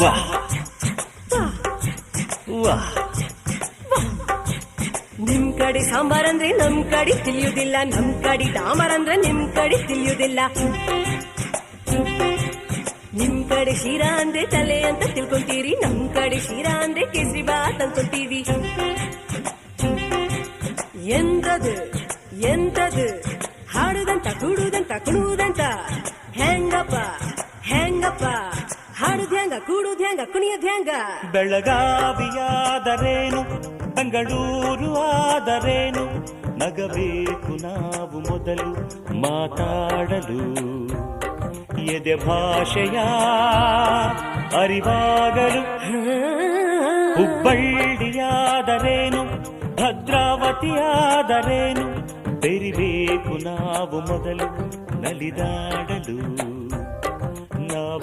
ವಾಹ್ ವಾಹ್. ನಿಮ್ ಕಡೆ ಸಾಂಬಾರ್ ಅಂದ್ರೆ ನಮ್ ಕಡೆ ತಿಳಿಯುವುದಿಲ್ಲ, ನಮ್ ಕಡೆ ಡಾಮರ್ ಅಂದ್ರೆ ನಿಮ್ ಕಡೆ ತಿಳಿಯುವುದಿಲ್ಲ. ನಿಮ್ ಕಡೆ ಶಿರಾ ಅಂದ್ರೆ ತಲೆ ಅಂತ ತಿಳ್ಕೊಂತೀರಿ, ನಮ್ ಕಡೆ ಶಿರಾ ಅಂದ್ರೆ ಕೇಸರಿ ಬಾತ್ ಅನ್ಕೊಂತೀವಿ. ಎಂತದು ಎಂತದು ಹಾಡುದಂತ ಕೂಡುದಂತ ಕುಣುವುದಂತ, ಹೆಂಗಪ್ಪ ಹೆಂಗಪ್ಪ ಹಾಡುದ್ ಹೆಂಗ ಕೂಡುದ್ ಹೆಂಗ ಕುಣಿಯೋದ್ ಹೆಂಗ. ಬೆಳಗಾವಿಯಾದರೇನು ಬೆಂಗಳೂರು ಆದರೇನು, ನಗಬೇಕು ನಾವು ಮೊದಲು ಮಾತಾಡಲು. ಎದೆ ಭಾಷೆಯ ಅರಿವಾಗಲು. ಹುಬ್ಬಳ್ಳಿಯಾದರೇನು ಭದ್ರಾವತಿಯಾದರೇನು, ಬೆರಿಬೇಕು ನಾವು ಮೊದಲು ನಲಿದಾಡಲು.